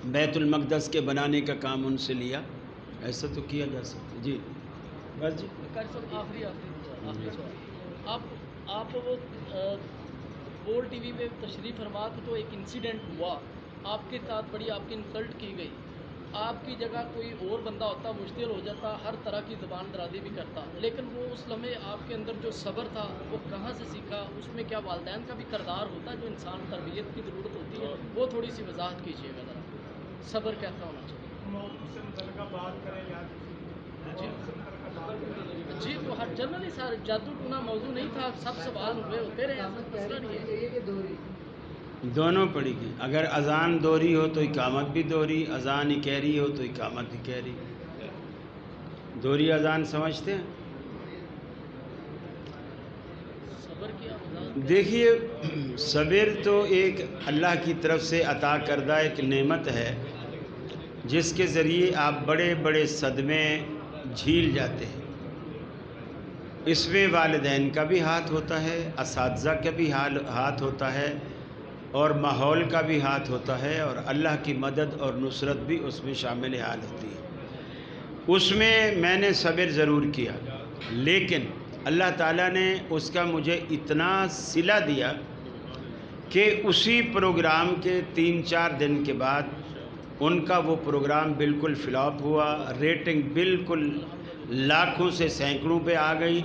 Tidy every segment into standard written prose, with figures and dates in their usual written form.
بیت المقدس کے بنانے کا کام ان سے لیا، ایسا تو کیا جا سکتا جی۔ بس جی آخری سوال، آپ وہ گول ٹی وی پہ تشریف فرما تو ایک انسیڈنٹ ہوا، آپ کے ساتھ بڑی آپ کی انسلٹ کی گئی، آپ کی جگہ کوئی اور بندہ ہوتا مشکل ہو جاتا، ہر طرح کی زبان درازی بھی کرتا، لیکن وہ اس لمحے آپ کے اندر جو صبر تھا وہ کہاں سے سیکھا؟ اس میں کیا والدین کا بھی کردار ہوتا ہے جو انسان تربیت کی ضرورت ہوتی ہے؟ وہ تھوڑی سی وضاحت کیجیے گا ذرا، صبر کیسا ہونا چاہیے؟ جی تو ہر جنرلی سر جادو ٹونا موضوع نہیں تھا، سب سوال ہوئے ہوتے رہے، مسئلہ نہیں ہے۔ دونوں پڑھی گئی، اگر اذان دوہری ہو تو اقامت بھی دوہری، اذان اکہری ہو تو اقامت اکہری۔ دوہری اذان سمجھتے ہیں؟ صبر کیا وضاحت؟ دیکھیے، صبر تو ایک اللہ کی طرف سے عطا کردہ ایک نعمت ہے جس کے ذریعے آپ بڑے بڑے صدمے جھیل جاتے ہیں۔ اس میں والدین کا بھی ہاتھ ہوتا ہے، اساتذہ کا بھی ہاتھ ہوتا ہے، اور ماحول کا بھی ہاتھ ہوتا ہے، اور اللہ کی مدد اور نصرت بھی اس میں شامل حال ہوتی ہے۔ اس میں میں نے صبر ضرور کیا، لیکن اللہ تعالیٰ نے اس کا مجھے اتنا صلہ دیا کہ اسی پروگرام کے 3-4 دن کے بعد ان کا وہ پروگرام بالکل فلاپ ہوا، ریٹنگ بالکل لاکھوں سے سینکڑوں پہ آ گئی،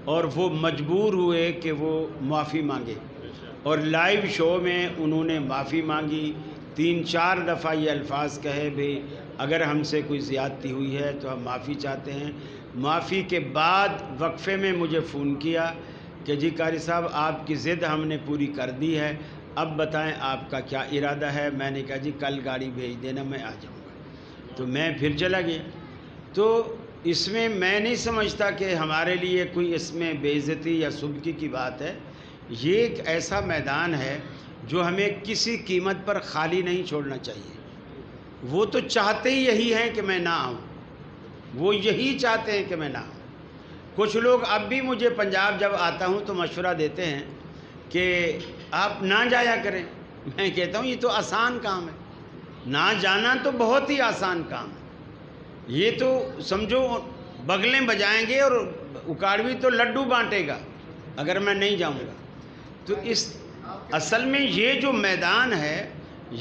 اور وہ مجبور ہوئے کہ وہ معافی مانگے، اور لائیو شو میں انہوں نے معافی مانگی، 3-4 دفعہ یہ الفاظ کہے بھی اگر ہم سے کوئی زیادتی ہوئی ہے تو ہم معافی چاہتے ہیں۔ معافی کے بعد وقفے میں مجھے فون کیا کہ جی قاری صاحب آپ کی ضد ہم نے پوری کر دی ہے، اب بتائیں آپ کا کیا ارادہ ہے؟ میں نے کہا جی کل گاڑی بھیج دینا، میں آ جاؤں گا۔ تو میں پھر چلا گیا۔ تو اس میں میں نہیں سمجھتا کہ ہمارے لیے کوئی اس میں بے عزتی یا سبکی کی بات ہے۔ یہ ایک ایسا میدان ہے جو ہمیں کسی قیمت پر خالی نہیں چھوڑنا چاہیے۔ وہ تو چاہتے ہی یہی ہیں کہ میں نہ آؤں، وہ یہی چاہتے ہیں کہ میں نہ آؤں۔ کچھ لوگ اب بھی مجھے پنجاب جب آتا ہوں تو مشورہ دیتے ہیں کہ آپ نہ جایا کریں۔ میں کہتا ہوں یہ تو آسان کام ہے، نہ جانا تو بہت ہی آسان کام ہے۔ یہ تو سمجھو بغلیں بجائیں گے اور اکاڑوی تو لڈو بانٹے گا اگر میں نہیں جاؤں گا۔ تو اس اصل میں یہ جو میدان ہے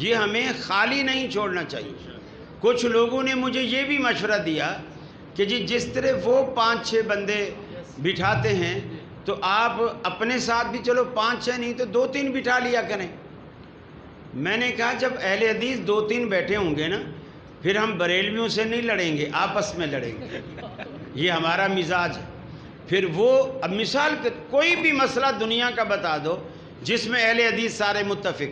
یہ ہمیں خالی نہیں چھوڑنا چاہیے۔ کچھ لوگوں نے مجھے یہ بھی مشورہ دیا کہ جی جس طرح وہ 5-6 بندے بٹھاتے ہیں تو آپ اپنے ساتھ بھی چلو 5-6 نہیں تو 2-3 بٹھا لیا کریں۔ میں نے کہا جب اہل حدیث 2-3 بیٹھے ہوں گے نا پھر ہم بریلویوں سے نہیں لڑیں گے، آپس میں لڑیں گے، یہ ہمارا مزاج ہے۔ پھر وہ اب مثال کوئی بھی مسئلہ دنیا کا بتا دو جس میں اہل حدیث سارے متفق۔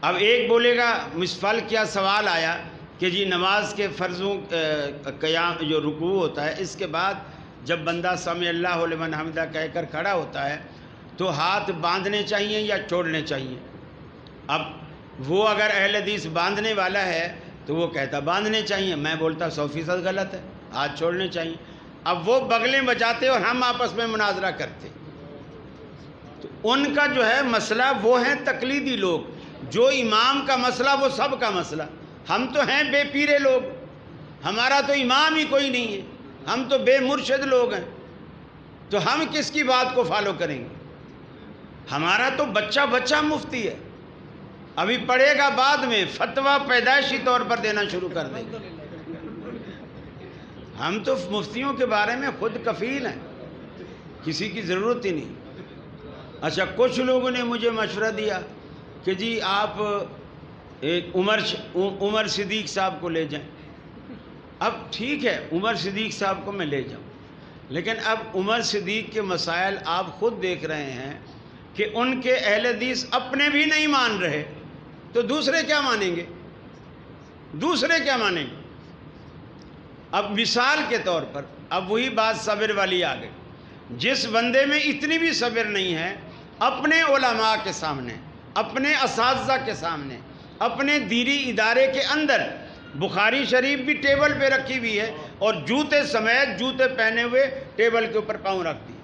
اب ایک بولے گا مسفل کیا سوال آیا کہ جی نماز کے فرضوں قیام جو رکوع ہوتا ہے اس کے بعد جب بندہ سمع اللہ لمن حمدہ کہہ کر کھڑا ہوتا ہے تو ہاتھ باندھنے چاہیے یا چھوڑنے چاہیے؟ اب وہ اگر اہل حدیث باندھنے والا ہے تو وہ کہتا باندھنے چاہیے، میں بولتا 100% غلط ہے، ہاتھ چھوڑنے چاہیے۔ اب وہ بغلیں بجاتے اور ہم آپس میں مناظرہ کرتے۔ تو ان کا جو ہے مسئلہ وہ ہیں تقلیدی لوگ، جو امام کا مسئلہ وہ سب کا مسئلہ۔ ہم تو ہیں بے پیرے لوگ، ہمارا تو امام ہی کوئی نہیں ہے، ہم تو بے مرشد لوگ ہیں، تو ہم کس کی بات کو فالو کریں گے؟ ہمارا تو بچہ مفتی ہے، ابھی پڑھے گا بعد میں فتویٰ پیدائشی طور پر دینا شروع کر دیں گے۔ ہم تو مفتیوں کے بارے میں خود کفیل ہیں، کسی کی ضرورت ہی نہیں۔ اچھا کچھ لوگوں نے مجھے مشورہ دیا کہ جی آپ ایک عمر صدیق صاحب کو لے جائیں۔ اب ٹھیک ہے عمر صدیق صاحب کو میں لے جاؤں، لیکن اب عمر صدیق کے مسائل آپ خود دیکھ رہے ہیں کہ ان کے اہل حدیث اپنے بھی نہیں مان رہے تو دوسرے کیا مانیں گے؟ دوسرے کیا مانیں گے؟ اب مثال کے طور پر اب وہی بات صبر والی آ گئی۔ جس بندے میں اتنی بھی صبر نہیں ہے، اپنے علماء کے سامنے، اپنے اساتذہ کے سامنے، اپنے دینی ادارے کے اندر بخاری شریف بھی ٹیبل پہ رکھی ہوئی ہے اور جوتے سمیت جوتے پہنے ہوئے ٹیبل کے اوپر پاؤں رکھ دی۔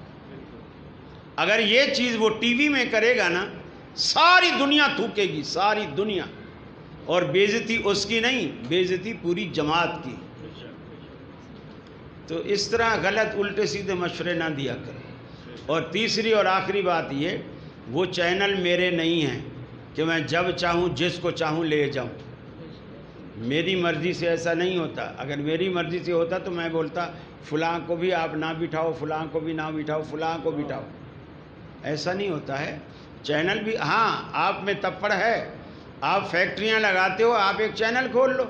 اگر یہ چیز وہ ٹی وی میں کرے گا نا ساری دنیا تھوکے گی، ساری دنیا۔ اور بےعزتی اس کی نہیں، بےعزتی پوری جماعت کی۔ تو اس طرح غلط الٹے سیدھے مشورے نہ دیا کرو۔ اور تیسری اور آخری بات یہ، وہ چینل میرے نہیں ہیں کہ میں جب چاہوں جس کو چاہوں لے جاؤں۔ میری مرضی سے ایسا نہیں ہوتا۔ اگر میری مرضی سے ہوتا تو میں بولتا فلاں کو بھی آپ نہ بٹھاؤ، فلاں کو بھی نہ بٹھاؤ، فلاں کو بٹھاؤ۔ ایسا نہیں ہوتا ہے۔ چینل بھی، ہاں آپ میں تپڑ ہے، آپ فیکٹریاں لگاتے ہو، آپ ایک چینل کھول لو،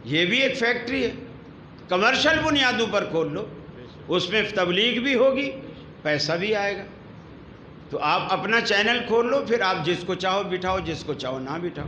یہ بھی ایک فیکٹری ہے، کمرشل بنیادوں پر کھول لو، اس میں تبلیغ بھی ہوگی، پیسہ بھی آئے گا۔ تو آپ اپنا چینل کھول لو، پھر آپ جس کو چاہو بٹھاؤ، جس کو چاہو نہ بٹھاؤ۔